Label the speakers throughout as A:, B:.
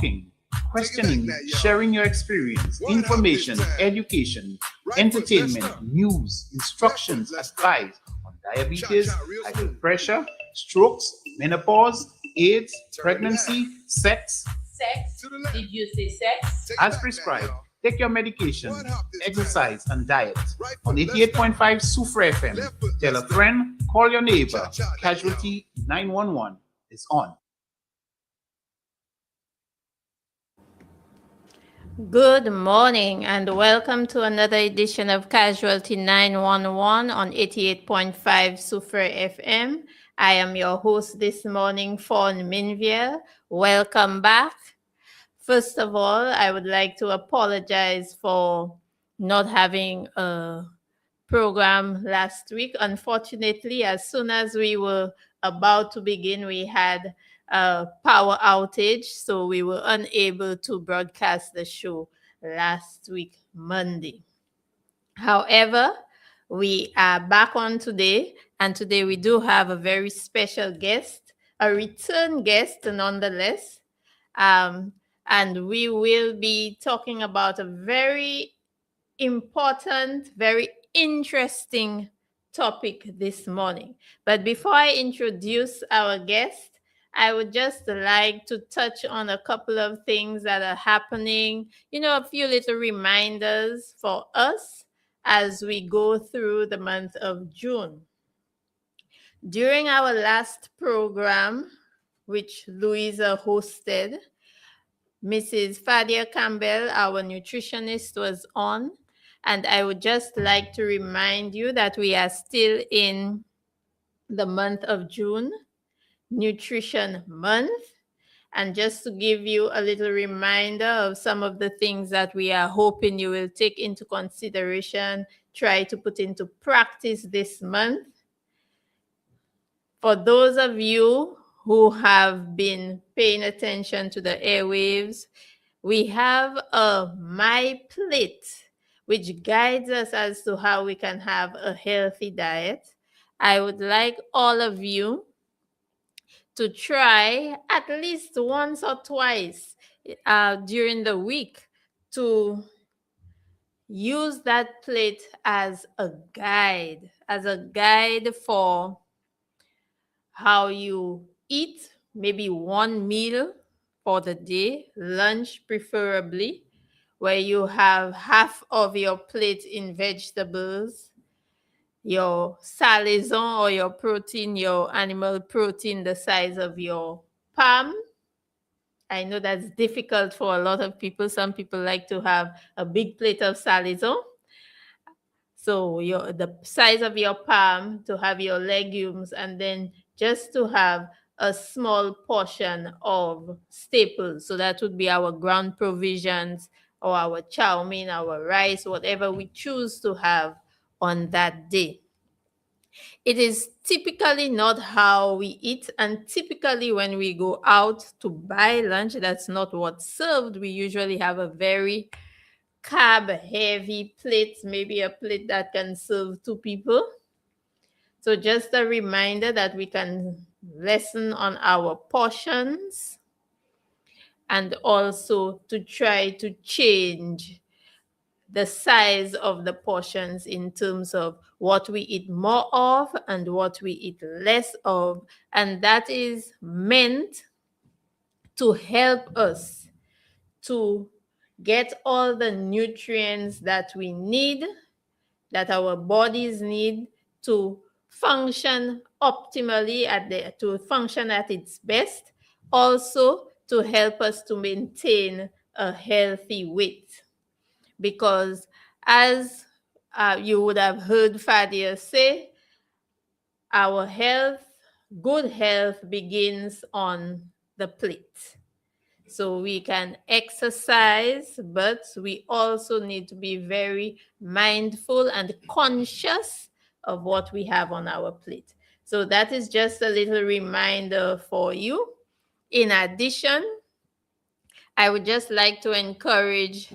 A: talking, questioning, sharing your experience, information, education, entertainment, news, instructions, advice on diabetes, high blood pressure, strokes, menopause, AIDS, pregnancy, sex.
B: Sex? Did you say sex?
A: As prescribed, take your medication, exercise, and diet. On 88.5 Sufra FM, tell a friend, call your neighbor. Casualty 911 is on.
C: Good morning and welcome to another edition of Casualty 911 on 88.5 Sufra FM. I am your host this morning, Fawn Minviel. Welcome back. First of all, I would like to apologize for not having a program last week. Unfortunately, as soon as we were about to begin, we had a power outage, so we were unable to broadcast the show last week, Monday. However, we are back on today, and today we do have a very special guest, a return guest nonetheless. And we will be talking about a very important, very interesting topic this morning. But before I introduce our guest, I would just like to touch on a couple of things that are happening, a few little reminders for us as we go through the month of June. During our last program, which Louisa hosted, Mrs. Fadia Campbell, our nutritionist, was on. And I would just like to remind you that we are still in the month of June, Nutrition Month. And just to give you a little reminder of some of the things that we are hoping you will take into consideration, try to put into practice this month. For those of you who have been paying attention to the airwaves, we have a My Plate, which guides us as to how we can have a healthy diet. I would like all of you to try at least once or twice during the week to use that plate as a guide for how you eat, maybe one meal for the day, lunch preferably, where you have half of your plate in vegetables, your salaison or your protein, your animal protein, the size of your palm. I know that's difficult for a lot of people. Some people like to have a big plate of salaison. So the size of your palm, to have your legumes, and then just to have a small portion of staples. So that would be our ground provisions or our chow mein, our rice, whatever we choose to have on that day. It is typically not how we eat, and typically when we go out to buy lunch, that's not what's served. We usually have a very carb heavy plate, maybe a plate that can serve 2 people. So just a reminder that we can lessen on our portions and also to try to change the size of the portions in terms of what we eat more of and what we eat less of. And that is meant to help us to get all the nutrients that we need, that our bodies need to function optimally, to function at its best, also to help us to maintain a healthy weight. Because as you would have heard Fadia say, our health, good health begins on the plate. So we can exercise, but we also need to be very mindful and conscious of what we have on our plate. So that is just a little reminder for you. In addition, I would just like to encourage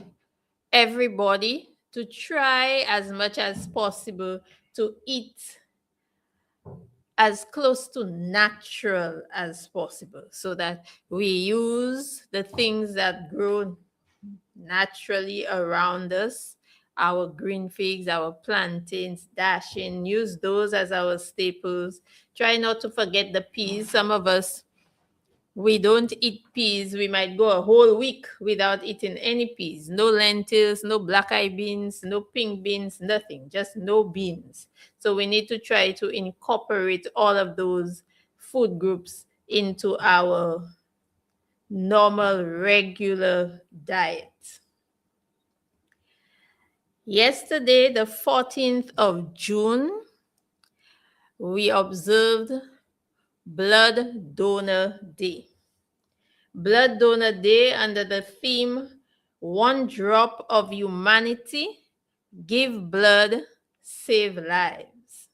C: everybody to try as much as possible to eat as close to natural as possible so that we use the things that grow naturally around us, our green figs, our plantains, dashing, use those as our staples. Try not to forget the peas. Some of us, we don't eat peas. We might go a whole week without eating any peas. No lentils, no black eye beans, no pink beans, nothing, just no beans. So we need to try to incorporate all of those food groups into our normal, regular diet. Yesterday, the 14th of June, we observed Blood Donor Day. Blood Donor Day under the theme One Drop of Humanity, Give Blood, Save Lives.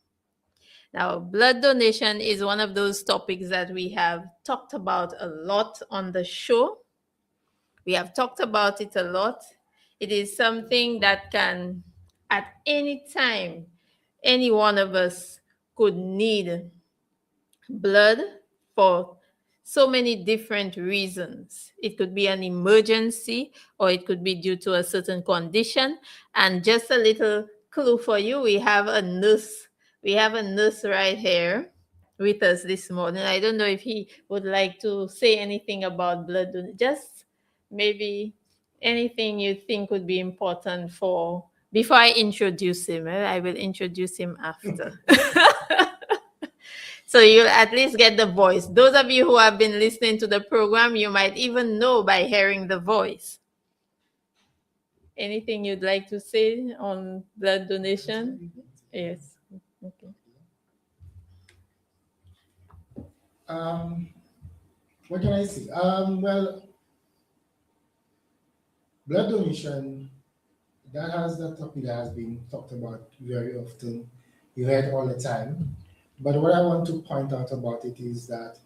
C: Now, blood donation is one of those topics that we have talked about a lot on the show. We have talked about it a lot. It is something that can, at any time, any one of us could need blood for so many different reasons. It could be an emergency or it could be due to a certain condition. And just a little clue for you, we have a nurse. We have a nurse right here with us this morning. I don't know if he would like to say anything about blood donation. Just maybe anything you think would be important for, before I introduce him. I will introduce him after. So you'll at least get the voice. Those of you who have been listening to the program, you might even know by hearing the voice. Anything you'd like to say on blood donation? Yes. Okay.
D: What can I say? Well, blood donation, that topic that has been talked about very often. You hear it all the time. But what I want to point out about it is that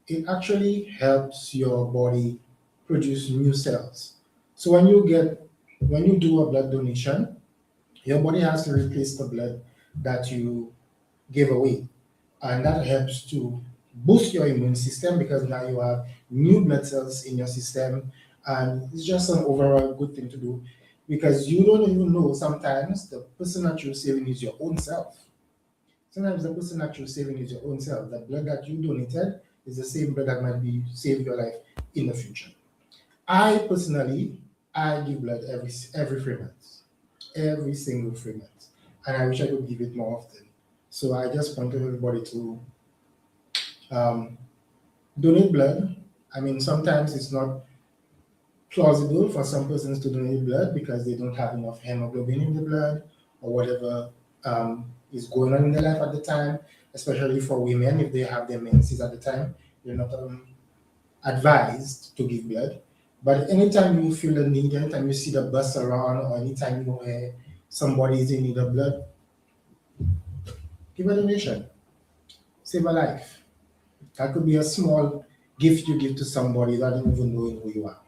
D: it actually helps your body produce new cells. So when you do a blood donation, your body has to replace the blood that you gave away. And that helps to boost your immune system because now you have new blood cells in your system. And it's just an overall good thing to do because you don't even know sometimes the person that you're saving is your own self. Sometimes the person that you're saving is your own self. The blood that you donated is the same blood that might be save your life in the future. I personally, I give blood every 3 months, every single 3 months, and I wish I could give it more often. So I just want everybody to donate blood. I mean, sometimes it's not plausible for some persons to donate blood because they don't have enough hemoglobin in the blood or whatever is going on in their life at the time, especially for women if they have their menses at the time. They're not advised to give blood. But anytime you feel the need, anytime you see the bus around, or anytime you hear somebody is in need of blood, give a donation. Save a life. That could be a small gift you give to somebody that don't even know who you are.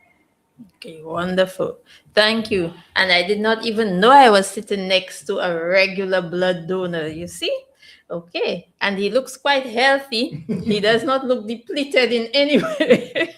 C: Okay, wonderful. Thank you. And I did not even know I was sitting next to a regular blood donor, you see? Okay. And he looks quite healthy. He does not look depleted in any way.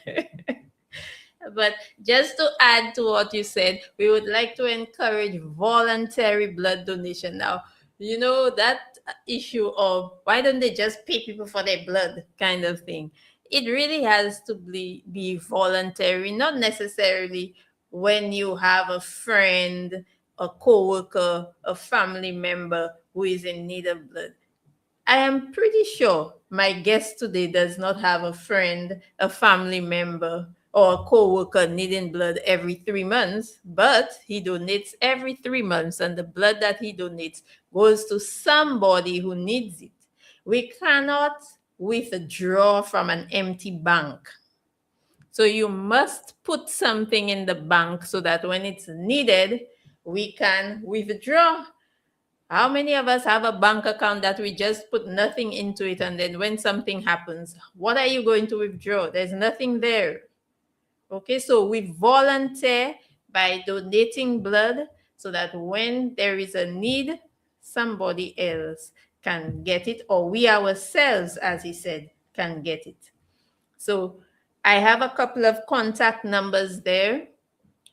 C: But just to add to what you said, we would like to encourage voluntary blood donation. Now, you know, that issue of why don't they just pay people for their blood kind of thing. It really has to be voluntary, not necessarily when you have a friend, a coworker, a family member who is in need of blood. I am pretty sure my guest today does not have a friend, a family member, or a co-worker needing blood every 3 months, but he donates every 3 months, and the blood that he donates goes to somebody who needs it. We cannot withdraw from an empty bank. So you must put something in the bank so that when it's needed, we can withdraw. How many of us have a bank account that we just put nothing into it, and then when something happens, what are you going to withdraw? There's nothing there. Okay, so we volunteer by donating blood so that when there is a need, somebody else can get it, or we ourselves, as he said, can get it. So I have a couple of contact numbers there.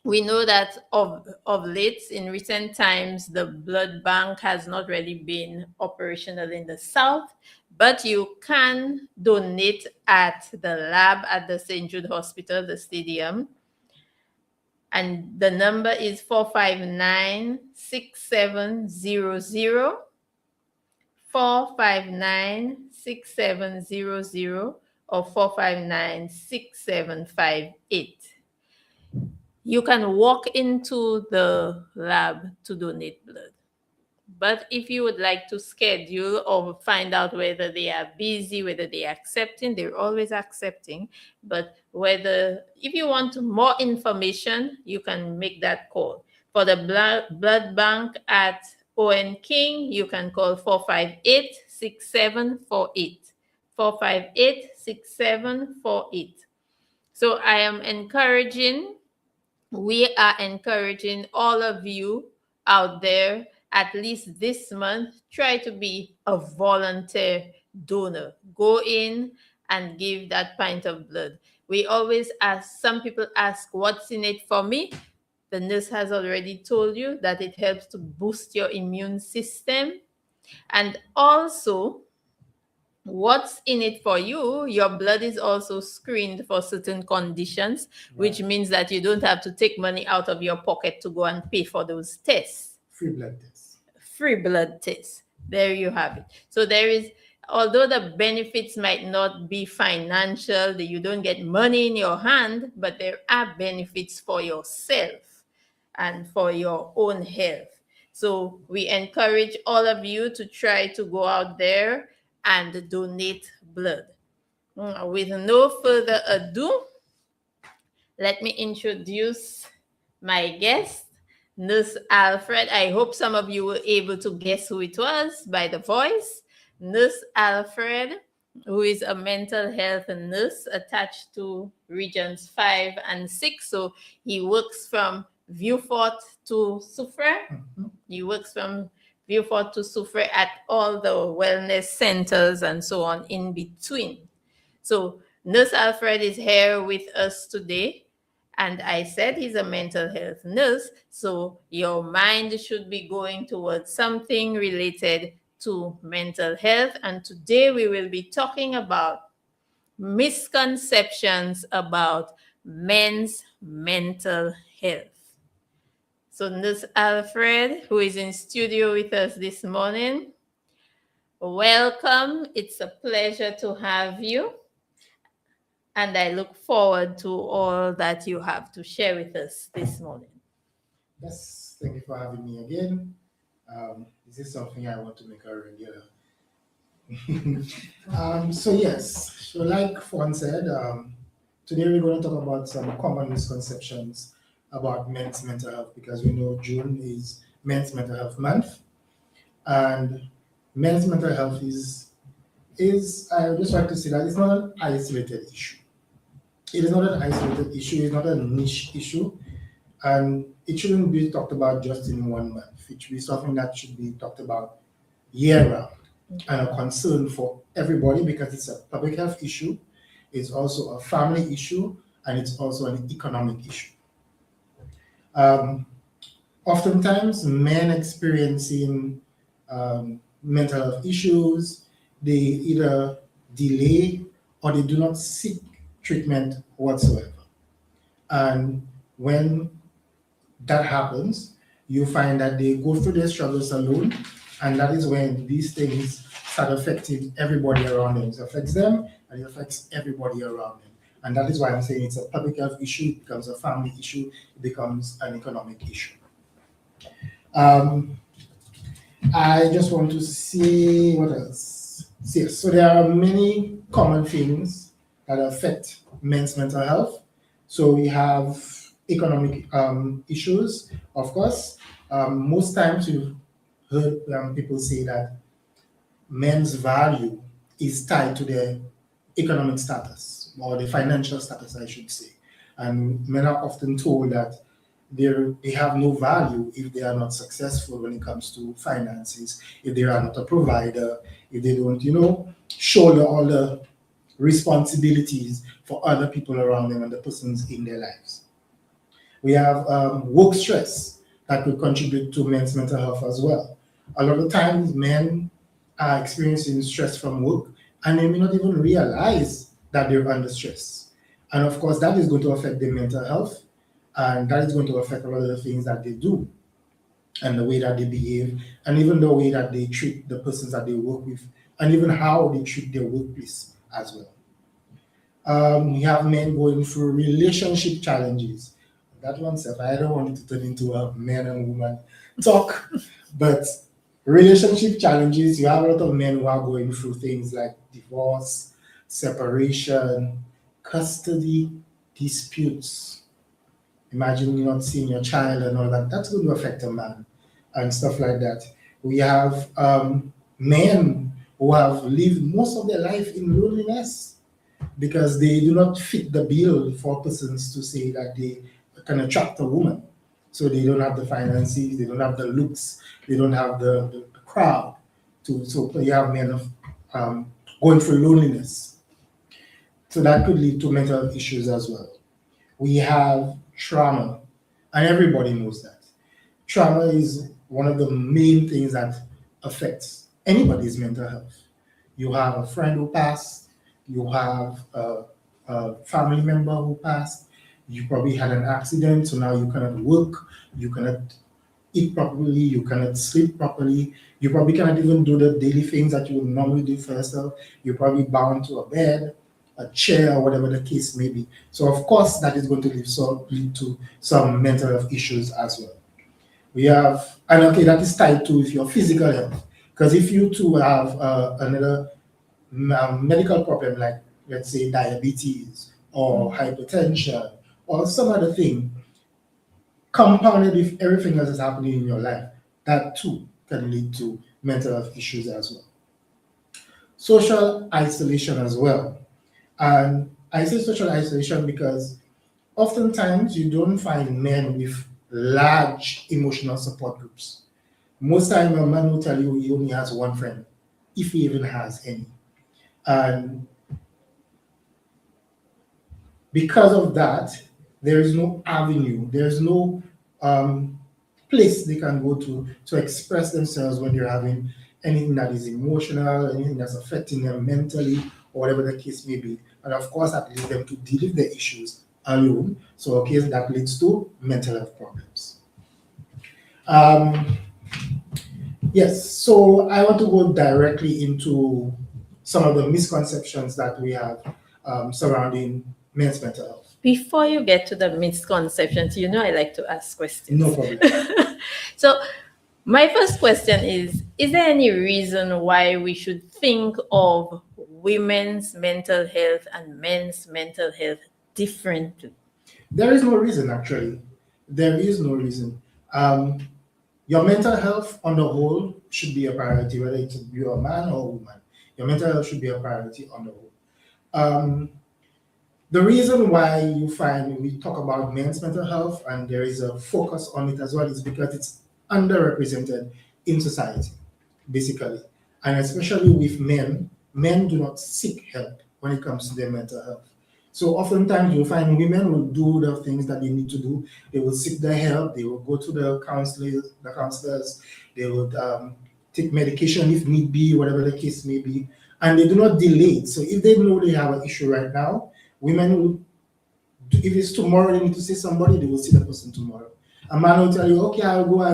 C: We know that of late, in recent times, the blood bank has not really been operational in the South, but you can donate at the lab at the St. Jude Hospital, the stadium. And the number is 459-6700, 459-6700, or 459-6758. You can walk into the lab to donate blood. But if you would like to schedule or find out whether they are busy, whether they are accepting, they're always accepting. But if you want more information, you can make that call. For the blood bank at Owen King, you can call 458-6748. 458-6748. So we are encouraging all of you out there, at least this month, try to be a volunteer donor. Go in and give that pint of blood. We always ask, some people ask, what's in it for me? The nurse has already told you that it helps to boost your immune system. And also, what's in it for you? Your blood is also screened for certain conditions, which means that you don't have to take money out of your pocket to go and pay for those tests.
D: Free blood tests.
C: Free blood tests. There you have it. So although the benefits might not be financial, that you don't get money in your hand, but there are benefits for yourself and for your own health. So we encourage all of you to try to go out there and donate blood. With no further ado, let me introduce my guest, Nurse Alfred. I hope some of you were able to guess who it was by the voice. Nurse Alfred, who is a mental health nurse attached to Regions 5 and 6. So he works from Vieux-Fort to Soufrière. He works from Vieux-Fort to Soufrière at all the wellness centers and so on in between. So Nurse Alfred is here with us today. And I said he's a mental health nurse. So your mind should be going towards something related to mental health. And today we will be talking about misconceptions about men's mental health. So Nurse Alfred, who is in studio with us this morning, welcome. It's a pleasure to have you. And I look forward to all that you have to share with us this morning.
D: Yes, thank you for having me again. This is something I want to make a regular. So like Fawn said, today we're going to talk about some common misconceptions about men's mental health, because we know June is Men's Mental Health Month, and men's mental health is I would just like to say that it's not an isolated issue. It is not an isolated issue. It's not a niche issue, and it shouldn't be talked about just in 1 month. It should be something that should be talked about year-round, and a concern for everybody, because it's a public health issue. It's also a family issue, and it's also an economic issue. Oftentimes, men experiencing mental health issues, they either delay or they do not seek treatment whatsoever. And when that happens, you find that they go through their struggles alone, and that is when these things start affecting everybody around them. It affects them, and it affects everybody around them. And that is why I'm saying it's a public health issue, it becomes a family issue, it becomes an economic issue. I just want to see what else. So there are many common things that affect men's mental health. So we have economic issues, of course. Most times you've heard people say that men's value is tied to their economic status, or the financial status, I should say. And men are often told that they have no value if they are not successful when it comes to finances, if they are not a provider, if they don't, shoulder all the responsibilities for other people around them and the persons in their lives. We have work stress that could contribute to men's mental health as well. A lot of times, men are experiencing stress from work and they may not even realize that they're under stress. And of course, that is going to affect their mental health, and that is going to affect a lot of the things that they do and the way that they behave, and even the way that they treat the persons that they work with, and even how they treat their workplace as well. We have men going through relationship challenges. That one, self, I don't want it to turn into a man and woman talk, but relationship challenges, you have a lot of men who are going through things like divorce, separation, custody, disputes. Imagine you're not seeing your child and all that. That's going to affect a man and stuff like that. We have men who have lived most of their life in loneliness because they do not fit the bill for persons to say that they can attract a woman. So they don't have the finances, they don't have the looks, they don't have the crowd. So you have men going through loneliness. So that could lead to mental health issues as well. We have trauma, and everybody knows that. Trauma is one of the main things that affects anybody's mental health. You have a friend who passed, you have a family member who passed, you probably had an accident, so now you cannot work, you cannot eat properly, you cannot sleep properly, you probably cannot even do the daily things that you would normally do for yourself. You're probably bound to a bed, a chair, or whatever the case may be. So of course that is going to lead to some mental health issues as well. We have, and okay, that is tied to your physical health. Because if you too have another medical problem, like let's say diabetes or hypertension or some other thing, compounded with everything else that's happening in your life, that too can lead to mental health issues as well. Social isolation as well. And I say social isolation because oftentimes you don't find men with large emotional support groups. Most time a man will tell you he only has one friend, if he even has any. And because of that, there is no avenue, there's no place they can go to express themselves when they're having anything that is emotional, anything that's affecting them mentally, or whatever the case may be. And of course, that leads them to deal with the issues alone. So, okay, that leads to mental health problems. Yes, so I want to go directly into some of the misconceptions that we have surrounding men's mental health.
C: Before you get to the misconceptions, I like to ask questions.
D: No problem.
C: So my first question is there any reason why we should think of women's mental health and men's mental health differently?
D: There is no reason, actually. There is no reason. Your mental health on the whole should be a priority, whether you're a man or a woman. Your mental health should be a priority on the whole. The reason why you find we talk about men's mental health and there is a focus on it as well is because it's underrepresented in society, basically. And especially with men do not seek help when it comes to their mental health. So oftentimes you'll find women will do the things that they need to do. They will seek their help, they will go to the counselors, they would take medication if need be, whatever the case may be, and they do not delay it. So if they know they have an issue right now, women will, if it's tomorrow they need to see somebody, they will see the person tomorrow. A man will tell you, okay, I'll go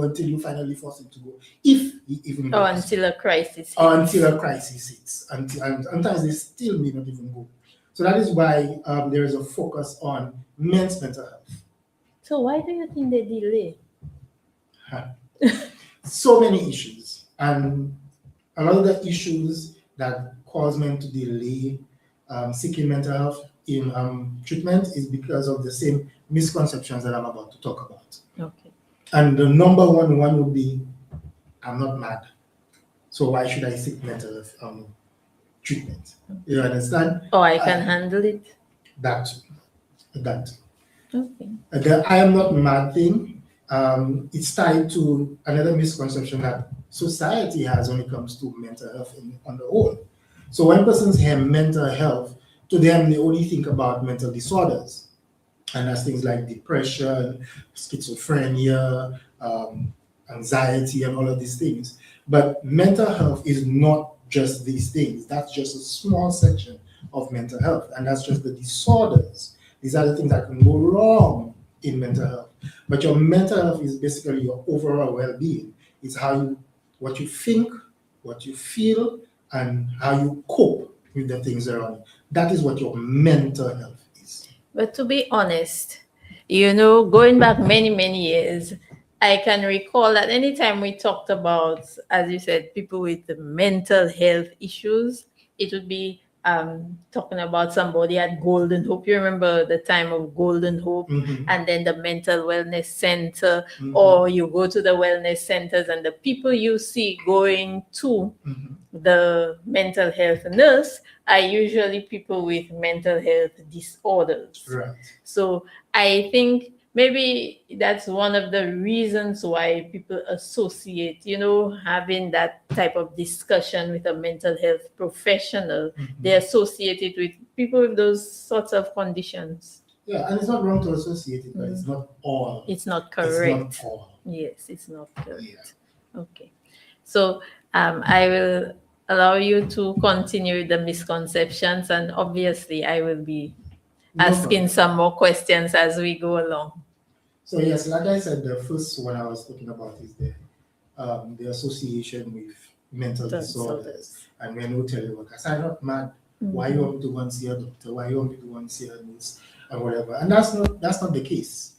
D: until you finally force him to go. If he even goes.
C: Or until a crisis hits.
D: Or until a crisis hits. And sometimes they still may not even go. So that is why there is a focus on men's mental health.
C: So why do you think they delay?
D: So many issues. And a lot of the issues that cause men to delay seeking mental health in treatment is because of the same misconceptions that I'm about to talk about.
C: Okay.
D: And the number one would be, I'm not mad, so why should I seek mental health treatment? You understand?
C: Oh, I can handle it.
D: That.
C: Okay.
D: The I am not mad thing, it's tied to another misconception that society has when it comes to mental health on the whole. So when persons hear mental health, to them they only think about mental disorders. And that's things like depression, schizophrenia, anxiety, and all of these things. But mental health is not just these things. That's just a small section of mental health, and that's just the disorders. These are the things that can go wrong in mental health. But your mental health is basically your overall well-being. It's what you think, what you feel, and how you cope with the things around you. That is what your mental health is.
C: But to be honest, you know, going back many, many years, I can recall that anytime we talked about, as you said, people with mental health issues, it would be talking about somebody at Golden Hope. You remember the time of Golden Hope, and then the mental wellness center, or you go to the wellness centers and the people you see going to the mental health nurse are usually people with mental health disorders.
D: Right.
C: So I think maybe that's one of the reasons why people associate, you know, having that type of discussion with a mental health professional. They associate it with people with those sorts of conditions.
D: Yeah, and it's not wrong to associate it, but it's not all.
C: It's not correct.
D: It's not all.
C: Yes, it's not correct.
D: Yeah.
C: Okay. So I will allow you to continue the misconceptions, and obviously I will be asking some more questions as we go along.
D: So yes, like I said, the first one I was talking about is the association with mental disorders. And when we tell you, I'm not mad, why you want me to go and see a doctor? Why you want me to go and see a nurse or whatever? And that's not the case.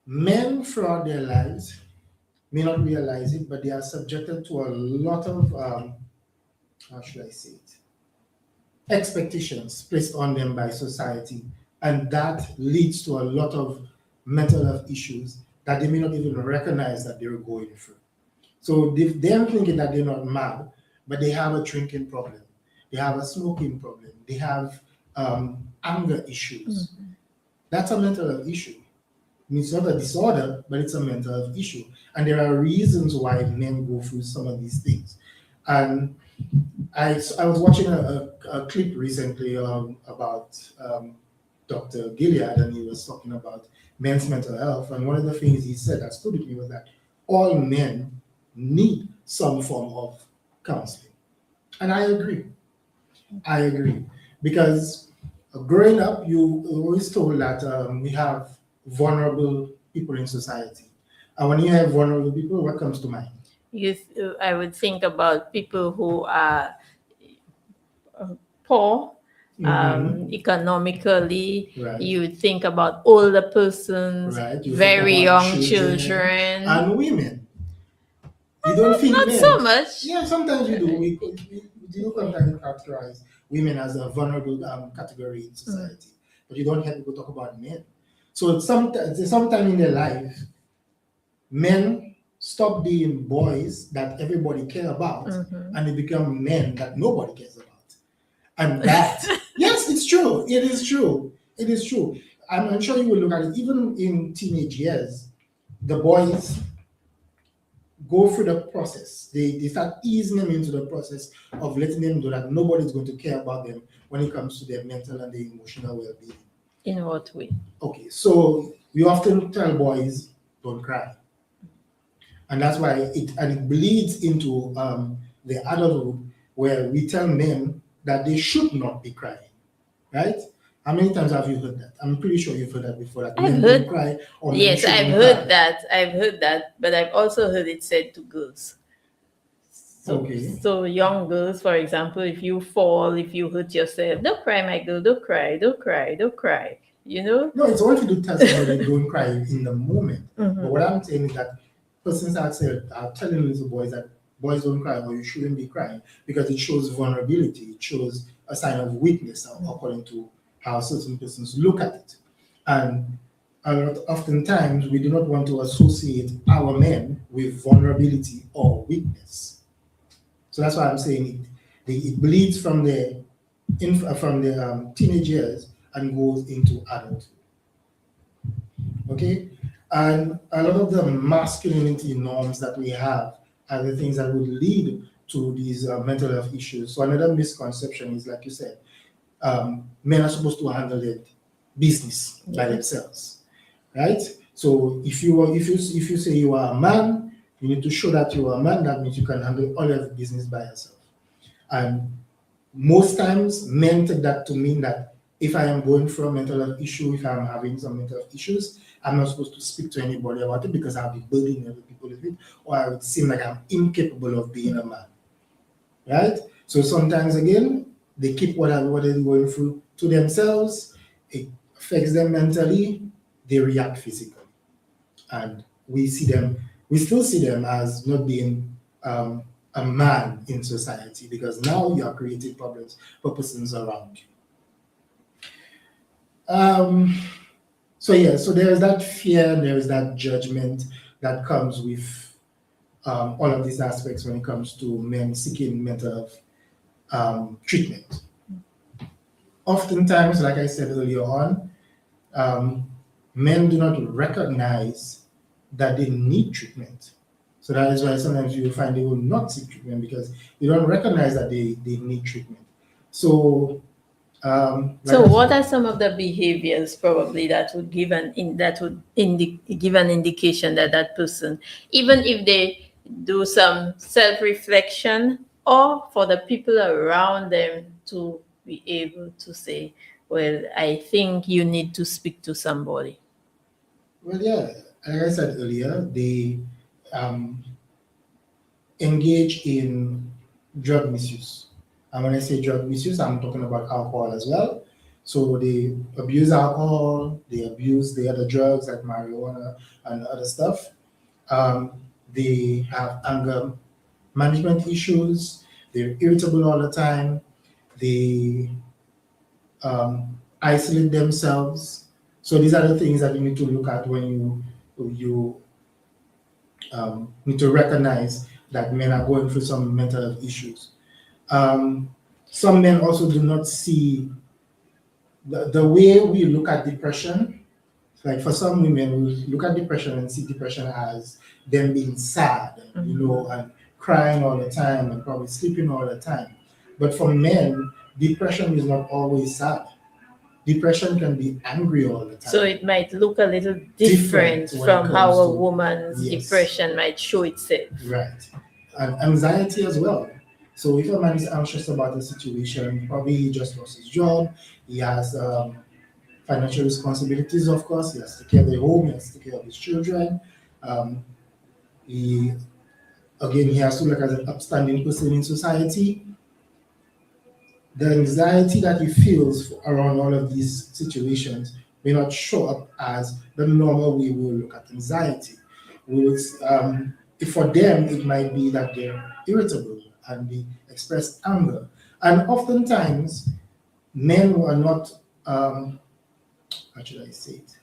D: Men throughout their lives may not realize it, but they are subjected to a lot of how should I say it? Expectations placed on them by society, and that leads to a lot of mental health issues that they may not even recognize that they're going through. So they're thinking that they're not mad, but they have a drinking problem, they have a smoking problem, they have anger issues. That's a mental health issue. It's not a disorder, but it's a mental health issue. And there are reasons why men go through some of these things. And I was watching a clip recently about Dr. Gilead, and he was talking about men's mental health. And one of the things he said that stood with me was that all men need some form of counseling. And I agree. Because growing up, you were always told that we have vulnerable people in society. And when you have vulnerable people, what comes to mind?
C: I would think about people who are poor, economically.
D: Right.
C: You would think about older persons,
D: Right. You
C: very
D: think
C: young
D: about
C: children.
D: And women. You don't think
C: Not
D: men.
C: so much.
D: Yeah, sometimes you do. We do sometimes categorize women as a vulnerable category in society, but you don't hear people talk about men. So sometime in their life, men stop being boys that everybody cares about, and they become men that nobody cares about. And that, yes, it's true. It is true. It is true. I'm sure you will look at it. Even in teenage years, the boys go through the process. They start easing them into the process of letting them know that nobody's going to care about them when it comes to their mental and their emotional well-being.
C: In what way?
D: Okay, so we often tell boys, don't cry. And that's why it bleeds into the adulthood, where we tell men that they should not be crying, right? How many times have you heard that? I'm pretty sure you've heard that before. That men don't cry. Or
C: yes, I've heard that. I've heard that, but I've also heard it said to girls. So young girls, for example, if you fall, if you hurt yourself, don't cry, my girl. Don't cry. Don't cry. Don't cry. You know?
D: No, it's all to do tell somebody don't cry in the moment. But what I'm saying is that persons are telling little boys that boys don't cry, or you shouldn't be crying, because it shows vulnerability. It shows a sign of weakness, according to how certain persons look at it. And oftentimes we do not want to associate our men with vulnerability or weakness. So that's why I'm saying it bleeds from the teenage years, and goes into adulthood. Okay? And a lot of the masculinity norms that we have are the things that would lead to these mental health issues. So another misconception is, like you said, men are supposed to handle their business by themselves, right? So if you say you are a man, you need to show that you are a man. That means you can handle all of the business by yourself. And most times, men take that to mean that if I am going through a mental health issue, if I'm having some mental health issues, I'm not supposed to speak to anybody about it because I'll be burdening other people with it, or I would seem like I'm incapable of being a man, right? So sometimes, again, they keep what they're going through to themselves. It affects them mentally. They react physically, and we still see them as not being a man in society, because now you are creating problems for persons around you. So there is that fear, there is that judgment that comes with all of these aspects when it comes to men seeking mental health treatment. Oftentimes, like I said earlier on, men do not recognize that they need treatment. So that is why sometimes you will find they will not seek treatment, because they don't recognize that they need treatment. So
C: what are some of the behaviors probably that would give an indication that that person, even if they do some self-reflection, or for the people around them to be able to say, well, I think you need to speak to somebody?
D: Well, yeah, like I said earlier, they engage in drug misuse. And when I say drug misuse, I'm talking about alcohol as well. So they abuse alcohol, they abuse the other drugs like marijuana and other stuff. They have anger management issues. They're irritable all the time. They isolate themselves. So these are the things that you need to look at when you need to recognize that men are going through some mental health issues. Some men also do not see the way we look at depression. Like for some women, we look at depression and see depression as them being sad, and crying all the time and probably sleeping all the time. But for men, depression is not always sad. Depression can be angry all the time.
C: So it might look a little different from how a woman's depression might show itself.
D: Right. And anxiety as well. So if a man is anxious about a situation, probably he just lost his job, he has financial responsibilities, of course, he has to take care of the home, he has to take care of his children. He has to look as an upstanding person in society. The anxiety that he feels around all of these situations may not show up as the normal way we will look at anxiety. If for them, it might be that they're irritable and they express anger. And oftentimes, men who are not, how should I say it?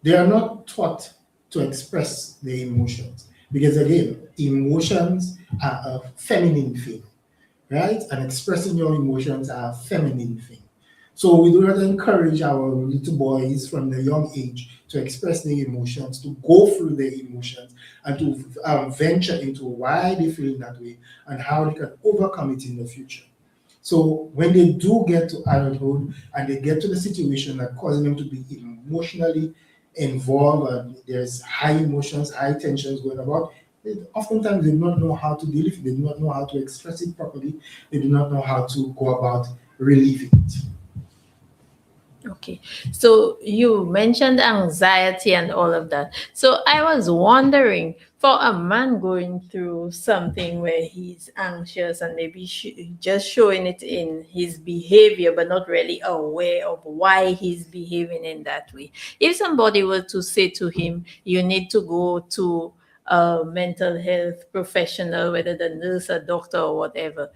D: They are not taught to express their emotions. Because again, emotions are a feminine thing, right? And expressing your emotions are a feminine thing. So we do not encourage our little boys from the young age to express their emotions, to go through their emotions, and to venture into why they feel that way and how they can overcome it in the future. So when they do get to adulthood and they get to the situation that causes them to be emotionally involved, and there's high emotions, high tensions going about, oftentimes they do not know how to deal with it. They do not know how to express it properly. They do not know how to go about relieving it.
C: Okay, so you mentioned anxiety and all of that. So I was wondering, for a man going through something where he's anxious and maybe just showing it in his behavior, but not really aware of why he's behaving in that way. If somebody were to say to him, you need to go to a mental health professional, whether the nurse or doctor or whatever,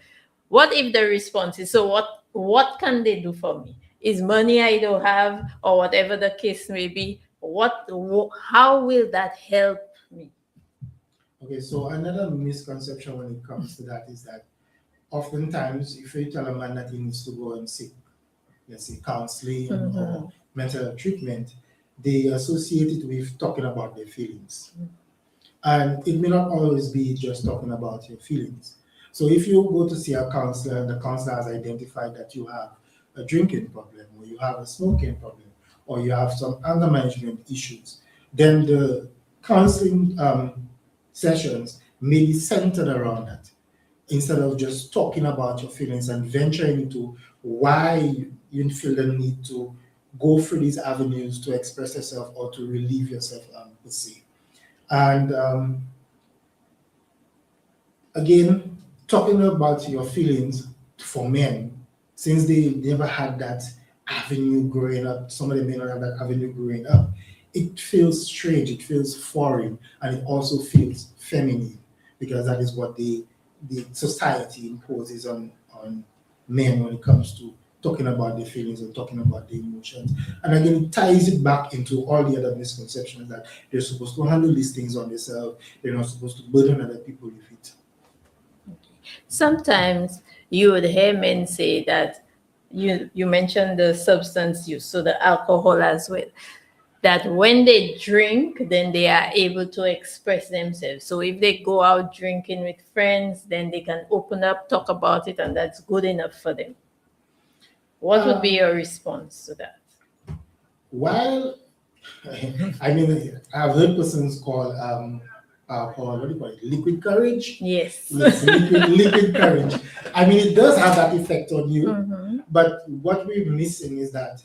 C: what if the response is, so what can they do for me? Is money I don't have, or whatever the case may be, how will that help me?
D: Okay, so another misconception when it comes to that is that oftentimes if you tell a man that he needs to go and seek let's say, counseling or mental health treatment, they associate it with talking about their feelings. And it may not always be just talking about your feelings. So if you go to see a counselor and the counselor has identified that you have a drinking problem, or you have a smoking problem, or you have some anger management issues, then the counseling sessions may be centered around that, instead of just talking about your feelings and venturing into why you feel the need to go through these avenues to express yourself or to relieve yourself, per se. And again, talking about your feelings for men, since they never had that avenue growing up, some of them may not have that avenue growing up, it feels strange, it feels foreign, and it also feels feminine, because that is what the society imposes on men when it comes to talking about their feelings and talking about their emotions. And again, it ties it back into all the other misconceptions that they're supposed to handle these things on themselves, they're not supposed to burden other people with it.
C: Sometimes you would hear men say that you mentioned the substance use, so the alcohol as well, that when they drink, then they are able to express themselves. So if they go out drinking with friends, then they can open up, talk about it, and that's good enough for them. What would be your response to that?
D: While I mean, I've heard persons call what do you call it? Liquid courage.
C: Yes.
D: Yes, liquid courage. I mean, it does have that effect on you, but what we're missing is that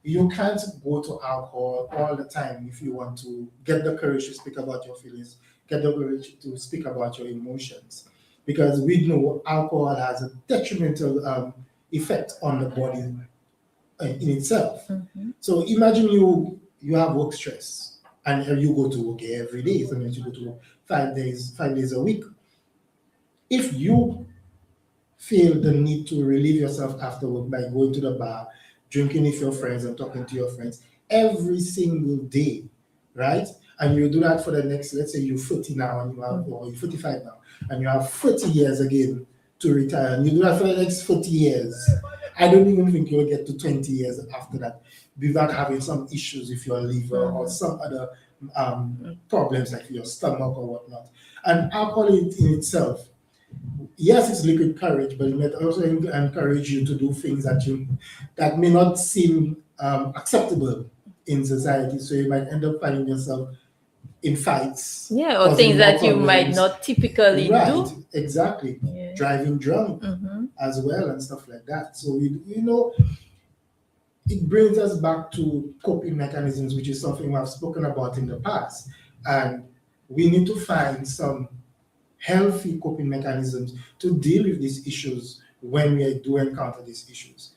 D: you can't go to alcohol all the time if you want to get the courage to speak about your feelings, get the courage to speak about your emotions, because we know alcohol has a detrimental effect on the body in itself. So imagine you have work stress and you go to work every day. Sometimes you go to work 5 days a week. If you feel the need to relieve yourself after work by going to the bar, drinking with your friends and talking to your friends every single day, right? And you do that for the next, let's say you're 40 now and you have, or you're 45 now, and you have 40 years again to retire, and you do that for the next 40 years. I don't even think you'll get to 20 years after that without having some issues with your liver or some other problems like your stomach or whatnot. And alcohol in itself, yes, it's liquid courage, but it might also encourage you to do things that may not seem acceptable in society. So you might end up finding yourself in fights.
C: Yeah, or things that you might not typically do.
D: Right, exactly. Yeah. Driving drunk as well and stuff like that. So, it brings us back to coping mechanisms, which is something we have spoken about in the past. And we need to find some healthy coping mechanisms to deal with these issues when we do encounter these issues.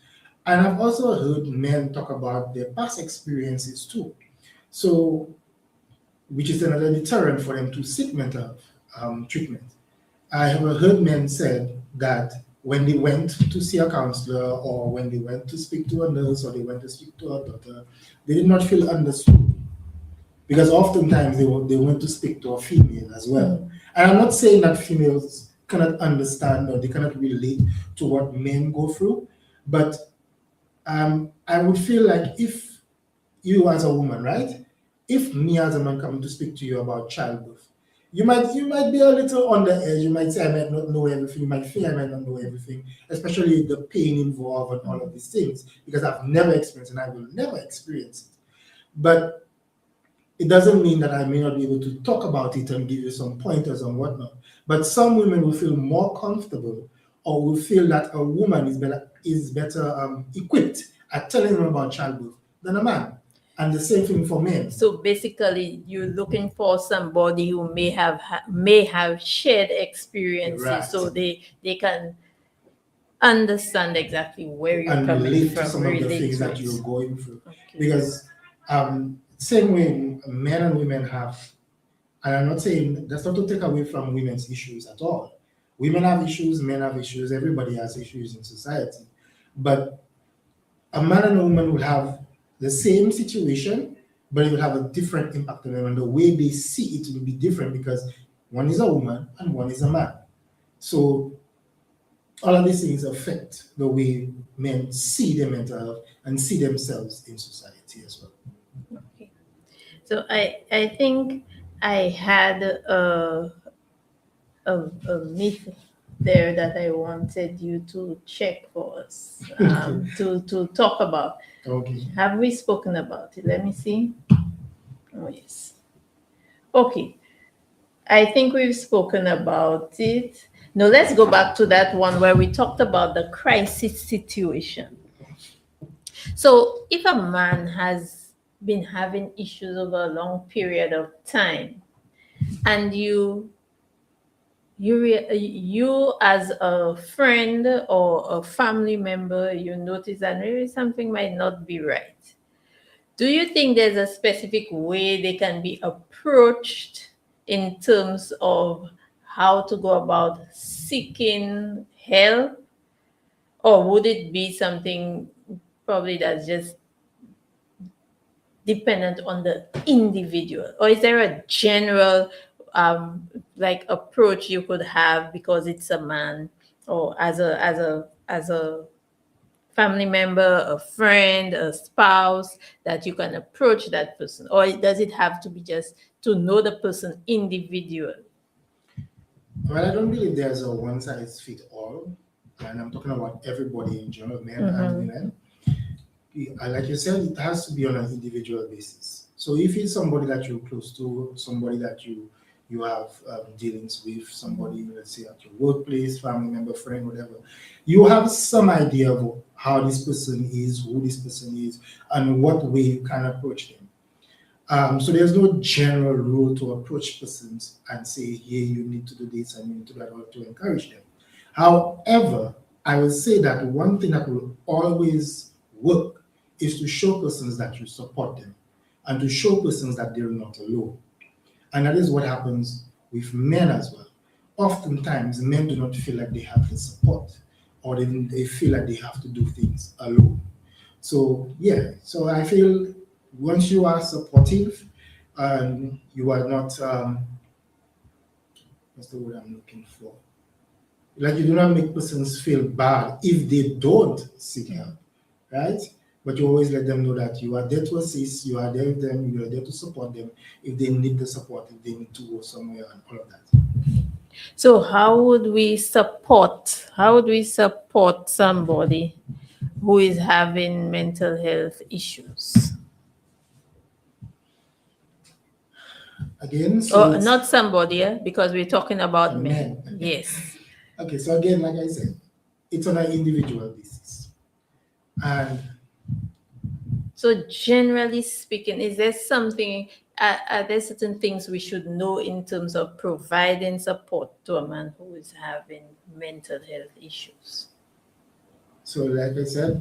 D: And I've also heard men talk about their past experiences too. So, which is another deterrent for them to seek mental treatment. I have heard men said that when they went to see a counselor, or when they went to speak to a nurse, or they went to speak to a doctor, they did not feel understood. Because oftentimes they went to speak to a female as well. And I'm not saying that females cannot understand or they cannot relate to what men go through, but I would feel like if you as a woman, right? If me as a man coming to speak to you about childbirth, you might be a little on the edge. You might say I might not know everything. You might feel I might not know everything, especially the pain involved and all of these things, because I've never experienced and I will never experience it. But it doesn't mean that I may not be able to talk about it and give you some pointers and whatnot. But some women will feel more comfortable, or will feel that a woman is better equipped at telling them about childbirth than a man. And the same thing for men.
C: So basically, you're looking for somebody who may have shared experiences, right, so they can understand exactly where you're coming from,
D: some of the things that you're going through. Okay. Because same way men and women have, and I'm not saying that's not to take away from women's issues at all. Women have issues, men have issues, everybody has issues in society. But a man and a woman will have the same situation, but it will have a different impact on them, and the way they see it will be different because one is a woman and one is a man. So all of these things affect the way men see their mental health and see themselves in society as well.
C: Okay. So I think I had a myth there that I wanted you to check for us, to talk about.
D: Okay.
C: Have we spoken about it? Let me see. Oh, yes. Okay. I think we've spoken about it. No, let's go back to that one where we talked about the crisis situation. So, if a man has been having issues over a long period of time, and you as a friend or a family member, you notice that maybe something might not be right, do you think there's a specific way they can be approached in terms of how to go about seeking help? Or would it be something probably that's just dependent on the individual? Or is there a general like approach you could have because it's a man, or as a family member, a friend, a spouse, that you can approach that person? Or does it have to be just to know the person individually?
D: Well, I don't believe there's a one size fit all, and I'm talking about everybody in general, men and women. Like you said, it has to be on an individual basis. So if it's somebody that you're close to, somebody that you have dealings with, somebody, let's say at your workplace, family member, friend, whatever, you have some idea of how this person is, who this person is, and what way you can approach them. So there's no general rule to approach persons and say, hey, you need to do this and you need to do that, or to encourage them. However, I would say that one thing that will always work is to show persons that you support them and to show persons that they're not alone. And that is what happens with men as well. Oftentimes, men do not feel like they have the support, or they feel like they have to do things alone. So, yeah, so I feel once you are supportive and you are not, what's the word I'm looking for? Like you do not make persons feel bad if they don't seek help, right? But you always let them know that you are there to assist, you are there with them, you are there to support them if they need the support, if they need to go somewhere, and all of that.
C: So how would we support somebody who is having mental health issues?
D: Again, so
C: Or not somebody, because we're talking about men.
D: men.
C: Yes.
D: Okay, so again, like I said, it's on an individual basis. And
C: So generally speaking, is there something, are there certain things we should know in terms of providing support to a man who is having mental health issues?
D: so, like I said,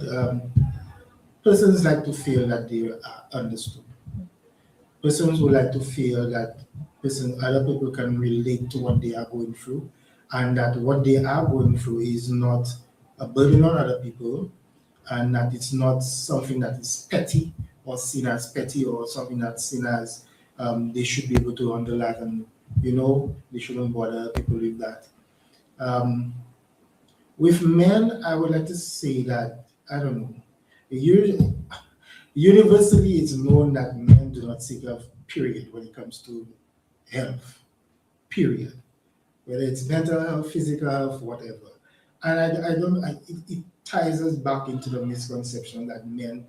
D: persons like to feel that they are understood. Persons would like to feel that other people can relate to what they are going through, and that what they are going through is not a burden on other people, and that it's not something that is petty or seen as petty, or something that's seen as they should be able to handle that, and they shouldn't bother people with that. With men, I would like to say that I don't know. Universally, it's known that men do not seek help, period, when it comes to health, period. Whether it's mental health, physical health, whatever. And it ties us back into the misconception that men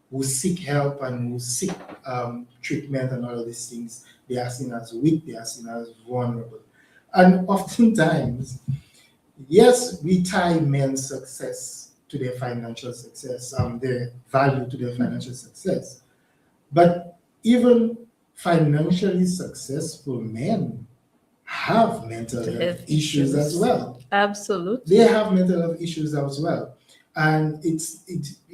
D: who seek help and who seek treatment and all of these things, they are seen as weak, they are seen as vulnerable. And oftentimes, yes, we tie men's success to their financial success, their value to their financial success. But even financially successful men have mental health issues as well.
C: Absolutely.
D: They have mental health issues as well. And it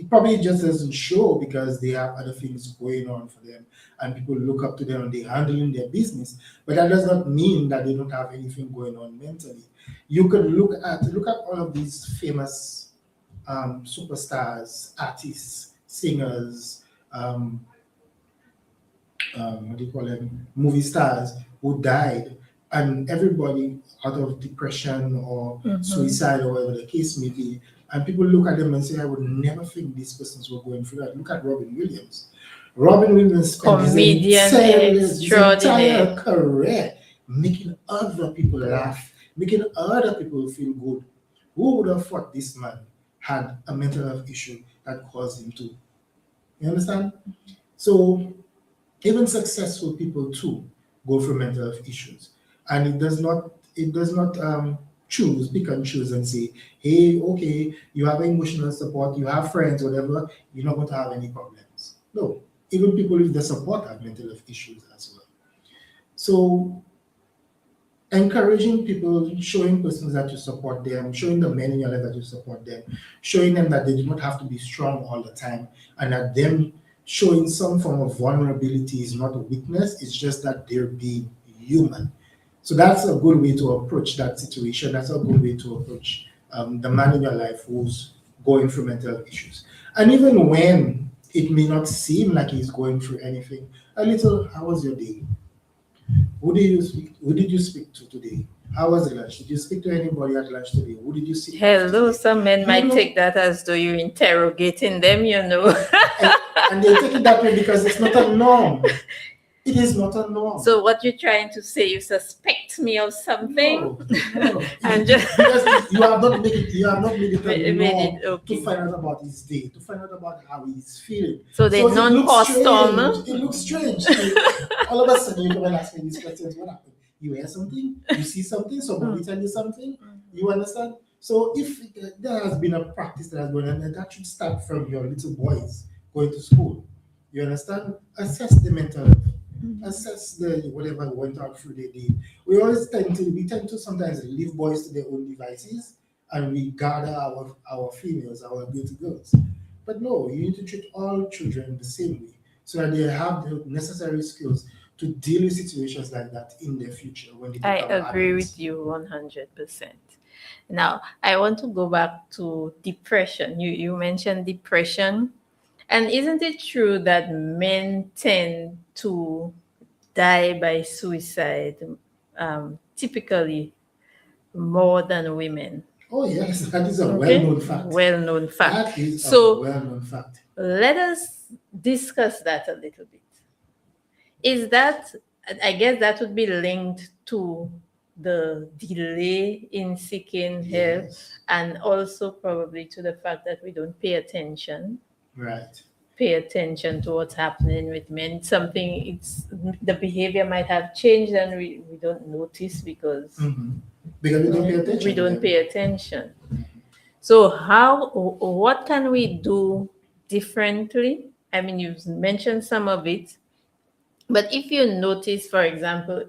D: probably just doesn't show because they have other things going on for them and people look up to them and they're handling their business. But that does not mean that they don't have anything going on mentally. You could look at all of these famous superstars, artists, singers, what do you call them, movie stars who died and everybody out of depression or suicide or whatever the case may be, and people look at them and say, I would never think these persons were going through that. Look at Robin Williams. Robin Williams spent his entire career making other people laugh, making other people feel good. Who would have thought this man had a mental health issue that caused him to? You understand? So even successful people too go through mental health issues, and it does not pick and choose and say, hey, okay, you have emotional support, you have friends, whatever, you're not going to have any problems. No, even people with the support have mental health issues as well. So encouraging people, showing persons that you support them, showing the men in your life that you support them, showing them that they do not have to be strong all the time, and that them showing some form of vulnerability is not a weakness, it's just that they're being human. So that's a good way to approach that situation. That's a good way to approach the man in your life who's going through mental health issues. And even when it may not seem like he's going through anything, a little, how was your day? Who did you speak to today? How was the lunch? Did you speak to anybody at lunch today? Who did you see?
C: Hello, some men might take that as though you're interrogating them,
D: and they take it that way because it's not a norm. It is not a norm.
C: So what you're trying to say, you suspect me of something?
D: No.
C: And just
D: because you have not made it a norm
C: okay.
D: to find out about his day, to find out about how he's feeling.
C: So they non-custom.
D: It looks strange. All of a sudden you come and ask me these questions. What happened? You hear something? You see something? Somebody tell you something? You understand? So if there has been a practice that has gone on, and that should start from your little boys going to school. You understand? Assess the mental health. Assess the whatever went out through the day. We tend to sometimes leave boys to their own devices, and we gather our females, our little girls. But no, you need to treat all children the same way, so that they have the necessary skills to deal with situations like that in their future when they become adults.
C: I agree with you 100%. Now, I want to go back to depression. You mentioned depression. And isn't it true that men tend to die by suicide typically more than women?
D: Oh, yes, that is a well-known fact.
C: Well-known fact.
D: That is a well-known fact.
C: Let us discuss that a little bit. Is that, I guess that would be linked to the delay in seeking help, and also probably to the fact that we don't pay attention.
D: Right.
C: Pay attention to what's happening with men. The behavior might have changed and we don't notice because
D: we don't pay attention.
C: We don't pay attention. So what can we do differently? I mean, you've mentioned some of it, but if you notice, for example,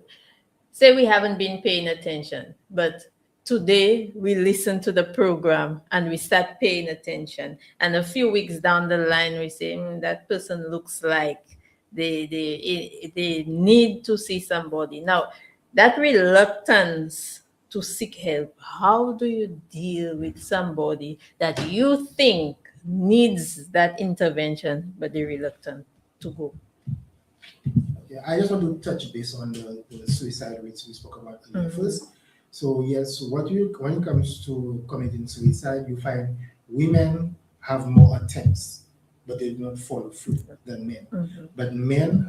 C: say we haven't been paying attention, but today we listen to the program and we start paying attention, and a few weeks down the line we say that person looks like they need to see somebody. Now, that reluctance to seek help, how do you deal with somebody that you think needs that intervention but they're reluctant to go?
D: Yeah, I just want to touch base on the suicide rates we spoke about first. So yes, when it comes to committing suicide, you find women have more attempts, but they do not follow through than men. But men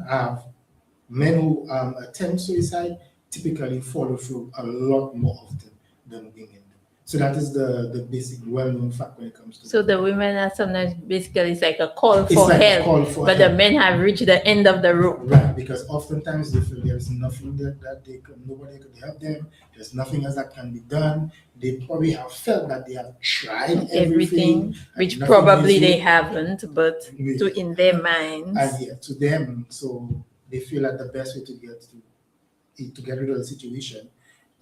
D: who attempt suicide typically follow through a lot more often than women. So that is the basic well-known fact when it comes to.
C: So the women are sometimes basically it's like a call for help, but the men have reached the end of the rope.
D: Right, because oftentimes they feel there is nothing that nobody could help them. There's nothing else that can be done. They probably have felt that they have tried everything,
C: which probably they haven't, but in their minds.
D: And to them, so they feel that the best way to get rid of the situation,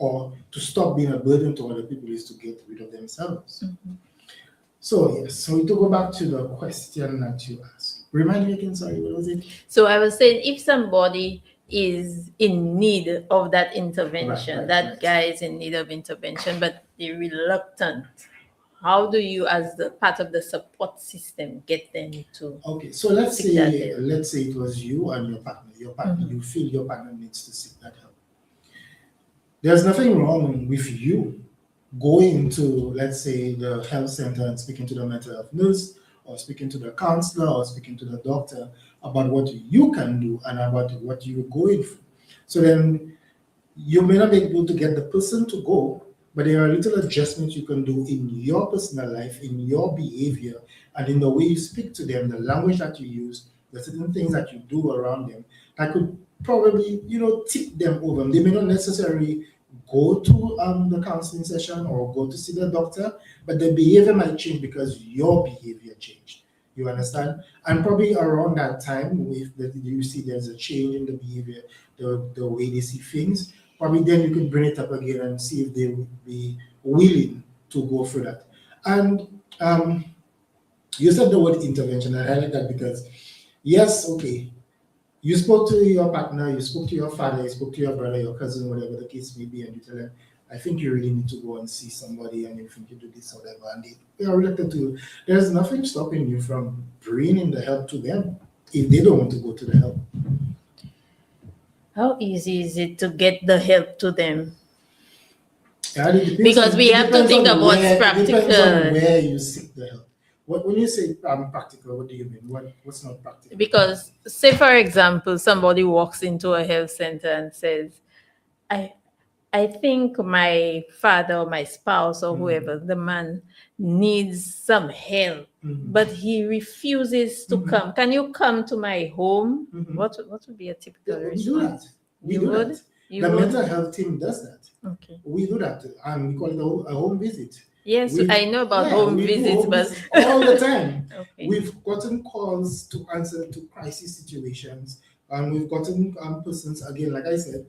D: or to stop being a burden to other people, is to get rid of themselves. So to go back to the question that you asked, remind me again, sorry, what was it?
C: So I was saying, if somebody is in need of that intervention, guy is in need of intervention, but they're reluctant, how do you, as the part of the support system, get them to?
D: Okay, so let's say it was you and your partner. You feel your partner needs to seek that help. there's nothing wrong with you going to, let's say, the health center and speaking to the mental health nurse or speaking to the counselor or speaking to the doctor about what you can do and about what you're going through. So then you may not be able to get the person to go, but there are little adjustments you can do in your personal life, in your behavior, and in the way you speak to them, the language that you use, the certain things that you do around them that could probably, tip them over. They may not necessarily go to the counseling session or go to see the doctor, but the behavior might change because your behavior changed. You understand? And probably around that time, if you see there's a change in the behavior, the way they see things, probably then you can bring it up again and see if they would be willing to go through that. And you said the word intervention. I like that because, yes, okay, you spoke to your partner, you spoke to your father, you spoke to your brother, your cousin, whatever the case may be, and you tell them, I think you really need to go and see somebody, and you think you do this or whatever, and they are reluctant to. There's nothing stopping you from bringing the help to them if they don't want to go to the help.
C: How easy is it to get the help to them?
D: And it depends
C: Because we have to think about what's
D: It depends on
C: practical.
D: where you seek the help. When you say practical, what do you mean? What's not practical?
C: Because, say for example, somebody walks into a health center and says, I think my father or my spouse or whoever, the man, needs some help, but he refuses to come. Can you come to my home? What would be a typical
D: We do
C: response?
D: that. We
C: You
D: do
C: would?
D: that.
C: You
D: The
C: would?
D: mental health team does that.
C: Okay.
D: We do that, and we call it a home visit.
C: Yes, I know about home
D: we do
C: visits,
D: home
C: but
D: visits all the time.
C: okay.
D: We've gotten calls to answer to crisis situations, and we've gotten persons again. Like I said,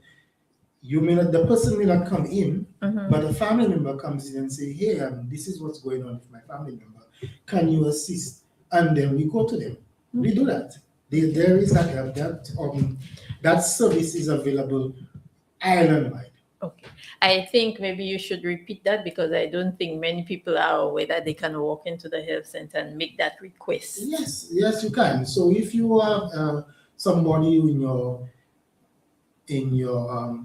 D: the person may not come in, but a family member comes in and say, "Hey, this is what's going on with my family member. Can you assist?" And then we go to them. We do that. There is that help. That service is available island-wide.
C: Okay. I think maybe you should repeat that because I don't think many people are aware that they can walk into the health center and make that request.
D: Yes, you can. So if you have somebody in your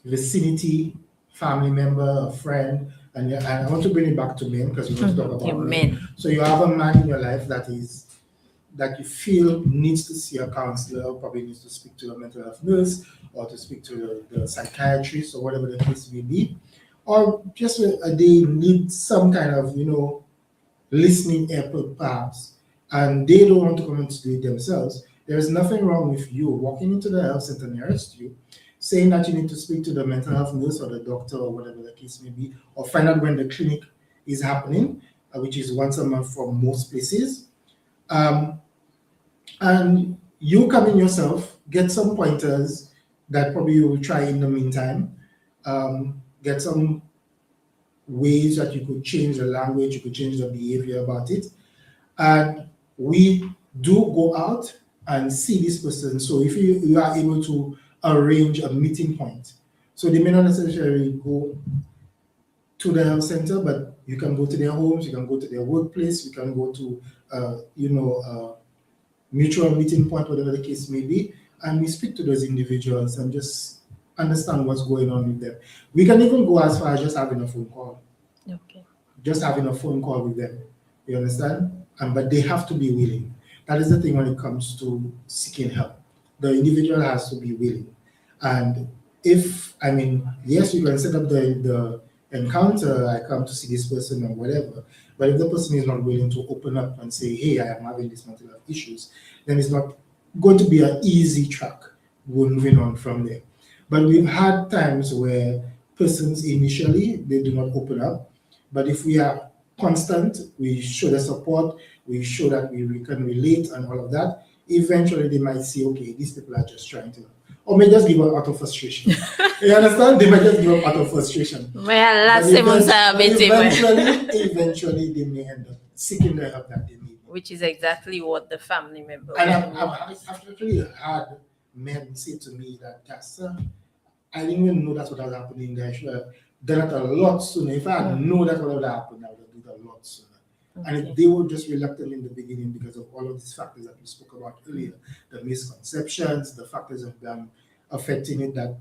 D: vicinity, family member, a friend, and I want to bring it back to men because we want to talk about men. So you have a man in your life that you feel needs to see a counselor, probably needs to speak to a mental health nurse or to speak to the psychiatrist or whatever the case may be, or just they need some kind of listening ear perhaps, and they don't want to come and do it themselves. There is nothing wrong with you walking into the health center nearest you, saying that you need to speak to the mental health nurse or the doctor or whatever the case may be, or find out when the clinic is happening, which is once a month for most places. And you come in yourself, get some pointers that probably you will try in the meantime, get some ways that you could change the language, you could change the behavior about it. And we do go out and see this person. So if you are able to arrange a meeting point, so they may not necessarily go to the health center, but you can go to their homes, you can go to their workplace, you can go to mutual meeting point, whatever the case may be, and we speak to those individuals and just understand what's going on with them. We can even go as far as just having a phone call.
C: Okay.
D: Just having a phone call with them. You understand? But they have to be willing. That is the thing when it comes to seeking help. The individual has to be willing. And yes, you can set up the encounter, I come to see this person or whatever, but if the person is not willing to open up and say, hey, I am having these mental health issues, then it's not going to be an easy track moving on from there. But we've had times where persons initially, they do not open up, but if we are constant, we show the support, we show that we can relate and all of that, eventually they might see, okay, these people are just trying to, or may just give up out of frustration. You understand? They might just give up out of frustration. Eventually they may end up seeking the help that they need.
C: Which is exactly what the family member
D: And I've actually had men say to me that, sir, I didn't even know that's what was happening there. I should have done it a lot sooner. If I had known that what would happen, I would have done it a lot sooner. Okay. And they were just reluctant in the beginning because of all of these factors that we spoke about earlier, the misconceptions, the factors of them affecting it that,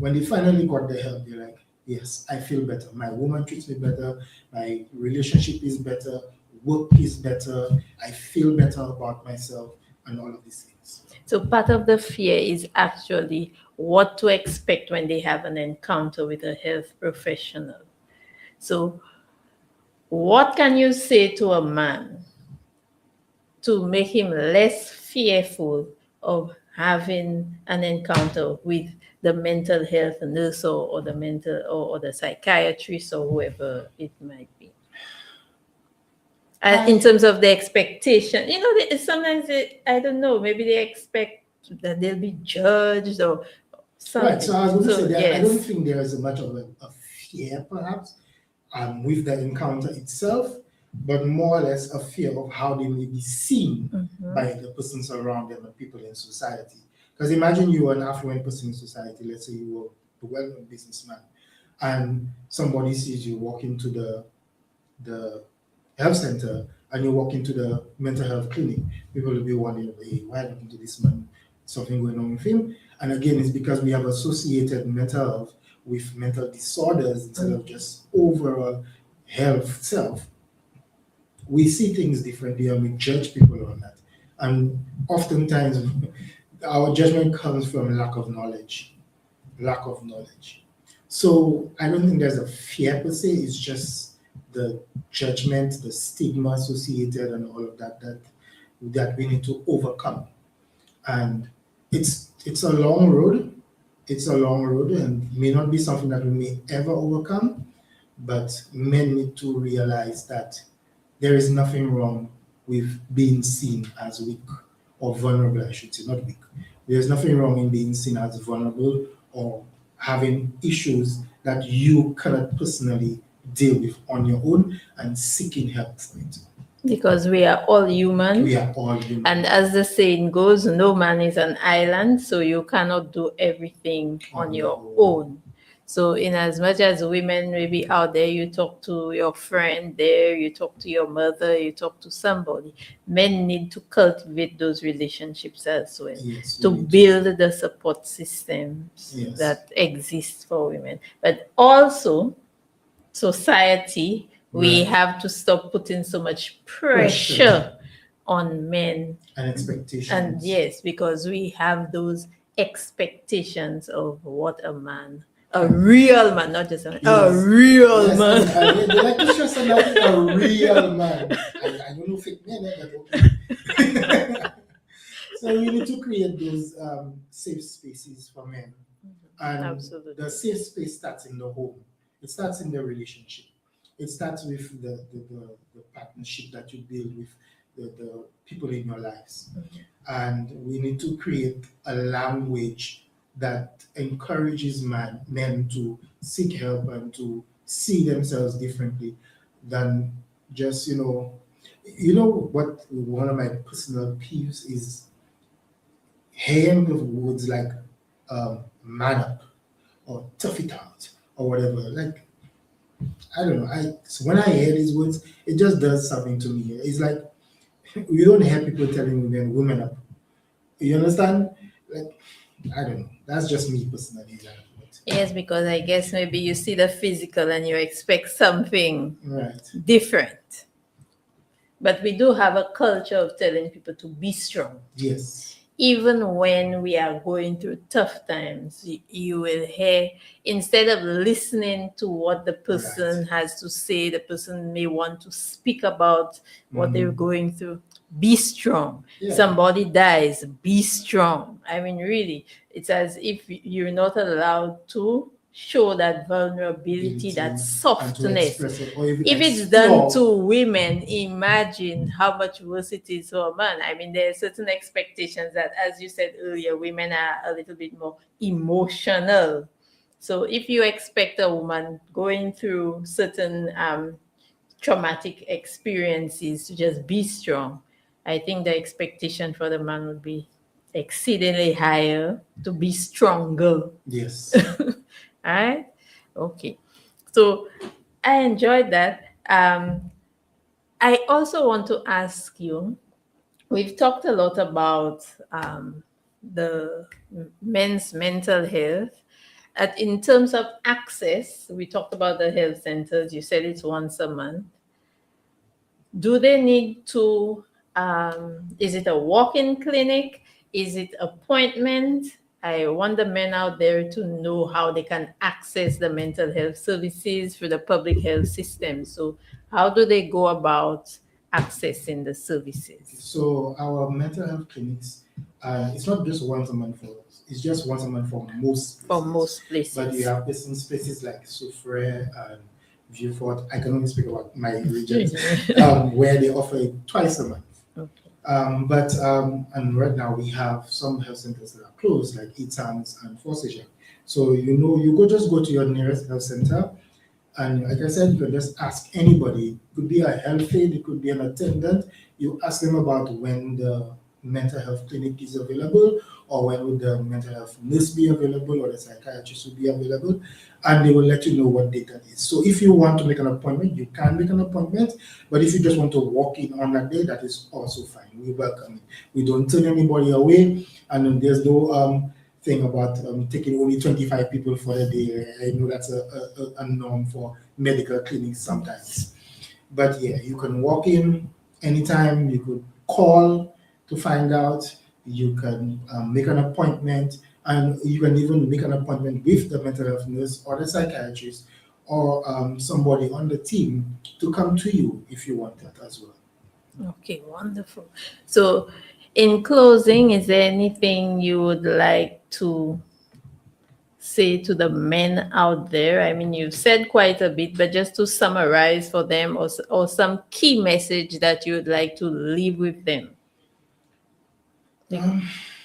D: when they finally got the help, they're like, yes, I feel better. My woman treats me better. My relationship is better. Work is better. I feel better about myself and all of these things.
C: So part of the fear is actually what to expect when they have an encounter with a health professional. So what can you say to a man to make him less fearful of having an encounter with the mental health nurse or the mental or the psychiatrist or whoever it might be? In terms of the expectation, sometimes I don't know, maybe they expect that they'll be judged or something.
D: Right. So I was going to say that
C: yes.
D: I don't think there is much of a fear, perhaps, with the encounter itself, but more or less a fear of how they may be seen by the persons around them and people in society. Because imagine you were an affluent person in society, let's say you were a well-known businessman, and somebody sees you walk into the health center and you walk into the mental health clinic. People will be wondering, hey, why happened to this man? Something going on with him. And again, it's because we have associated mental health with mental disorders instead of just overall health self. We see things differently and we judge people on that. And oftentimes, our judgment comes from lack of knowledge. Lack of knowledge. So I don't think there's a fear per se, it's just the judgment, the stigma associated and all of that we need to overcome. And it's a long road. It's a long road and may not be something that we may ever overcome, but men need to realize that there is nothing wrong with being seen as weak or vulnerable, I should say, not weak. There's nothing wrong in being seen as vulnerable or having issues that you cannot personally deal with on your own and seeking help for it.
C: Because we are all human.
D: We are all human.
C: And as the saying goes, no man is an island, so you cannot do everything on your own. So in as much as women may be out there, you talk to your friend there, you talk to your mother, you talk to somebody. Men need to cultivate those relationships as well,
D: Yes,
C: to build the support systems that exist for women. But also, society, we have to stop putting so much pressure on men
D: and expectations.
C: And yes, because we have those expectations of what a man, a real man, not just a real man.
D: They like to stress on that, a real man. I don't know fake men, but okay. So we need to create those safe spaces for men. And
C: Absolutely.
D: The safe space starts in the home. It starts in the relationship. It starts with the partnership that you build with the people in your lives. And we need to create a language that encourages men to seek help and to see themselves differently than just, what one of my personal peeves is hearing the words like man up or tough it out or whatever. Like, I don't know. So when I hear these words, it just does something to me. It's like you don't hear people telling women up. You understand? Like, I don't know. That's just me personally.
C: Yes, because I guess maybe you see the physical and you expect something different. But we do have a culture of telling people to be strong.
D: Yes.
C: Even when we are going through tough times, you will hear, instead of listening to what the person has to say, the person may want to speak about what they're going through. Be strong. Yeah. Somebody dies, be strong. I mean, really, it's as if you're not allowed to show that vulnerability, that softness. If it's done to women, imagine how much worse it is for a man. I mean, there are certain expectations that, as you said earlier, women are a little bit more emotional. So if you expect a woman going through certain traumatic experiences to just be strong, I think the expectation for the man would be exceedingly higher to be stronger.
D: Yes.
C: All right. Okay. So I enjoyed that. I also want to ask you, we've talked a lot about the men's mental health. In terms of access, we talked about the health centers. You said it's once a month. Do they need to, is it a walk-in clinic? Is it appointment? I want the men out there to know how they can access the mental health services through the public health system. So how do they go about accessing the services?
D: So our mental health clinics, it's not just once a month for us. It's just once a month for most places.
C: For most places.
D: But you have places like Soufrière and Vieux-Fort. I can only speak about my regions, where they offer it twice a month.
C: Okay.
D: And right now we have some health centers that are closed, like Etan's and Forsage. So you just go to your nearest health center, and like I said, you can just ask anybody. It could be a health aide, it could be an attendant. You ask them about when the mental health clinic is available, or when would the mental health nurse be available, or the psychiatrist will be available, and they will let you know what date that is. So if you want to make an appointment, you can make an appointment, but if you just want to walk in on that day, that is also fine. We welcome it. We don't turn anybody away, and then there's no thing about taking only 25 people for the day. I know that's a norm for medical clinics sometimes. But yeah, you can walk in anytime. You could call to find out. You can make an appointment, and you can even make an appointment with the mental health nurse or the psychiatrist or somebody on the team to come to you if you want that as well.
C: Okay, wonderful. So in closing, is there anything you would like to say to the men out there? I mean, you've said quite a bit, but just to summarize for them, or some key message that you would like to leave with them.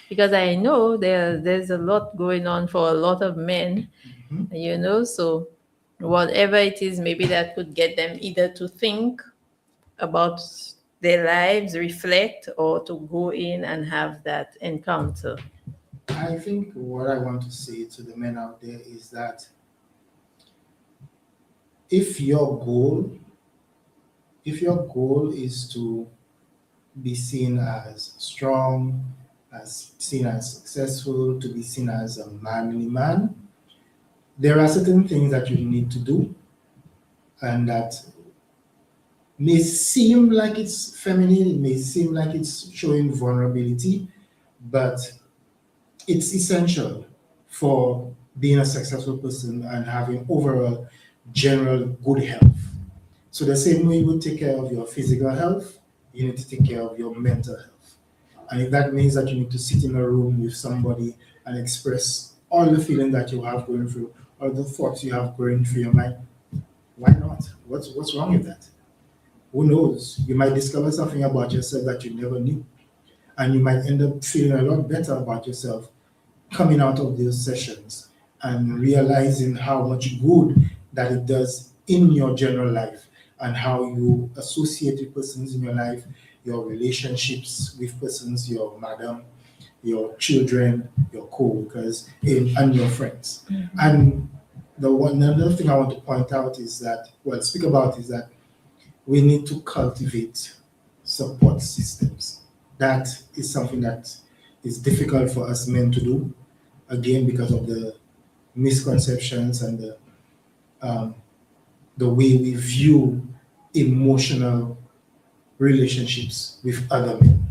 C: Because I know there's a lot going on for a lot of men, so whatever it is, maybe that could get them either to think about their lives, reflect, or to go in and have that encounter.
D: I think what I want to say to the men out there is that if your goal is to be seen as strong, as seen as successful, to be seen as a manly man, there are certain things that you need to do, and that may seem like it's feminine, it may seem like it's showing vulnerability, but it's essential for being a successful person and having overall general good health. So the same way you would take care of your physical health, you need to take care of your mental health. And if that means that you need to sit in a room with somebody and express all the feelings that you have going through, all the thoughts you have going through your mind, why not? What's wrong with that? Who knows? You might discover something about yourself that you never knew. And you might end up feeling a lot better about yourself coming out of those sessions and realizing how much good that it does in your general life and how you associate with persons in your life, your relationships with persons, your madam, your children, your co-workers, and your friends. Mm-hmm. And another thing I want to point out is that, we need to cultivate support systems. That is something that is difficult for us men to do, again, because of the misconceptions and the way we view emotional relationships with other men.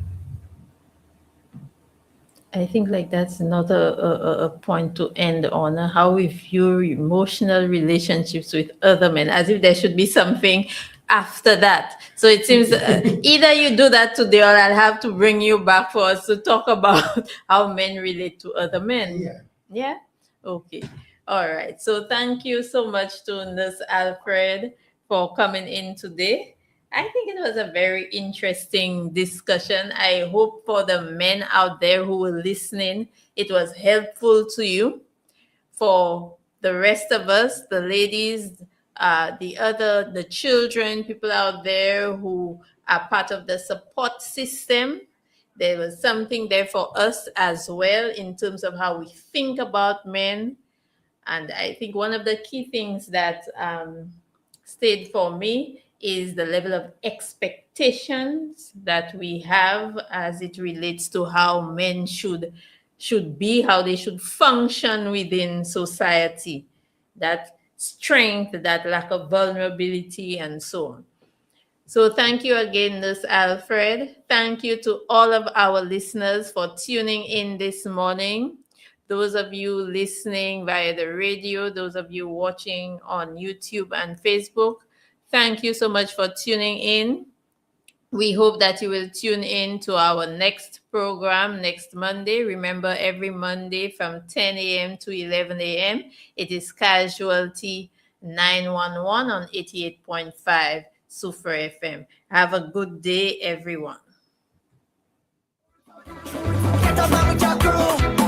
C: I think that's not a point to end on, how we view emotional relationships with other men, as if there should be something after that. So it seems either you do that today, or I'll have to bring you back for us to talk about how men relate to other men. Yeah? Okay. All right. So thank you so much to Nurse Alfred for coming in today. I think it was a very interesting discussion. I hope for the men out there who were listening, it was helpful to you. For the rest of us, the ladies, the children, people out there who are part of the support system, there was something there for us as well in terms of how we think about men. And I think one of the key things that stayed for me is the level of expectations that we have as it relates to how men should should be, how they should function within society. That strength, that lack of vulnerability, and so on. So thank you again, Nurse Alfred. Thank you to all of our listeners for tuning in this morning. Those of you listening via the radio, those of you watching on YouTube and Facebook, thank you so much for tuning in. We hope that you will tune in to our next program next Monday. Remember, every Monday from 10 a.m. to 11 a.m., it is Casualty 911 on 88.5 Super FM. Have a good day, everyone.
E: Get up and with your crew.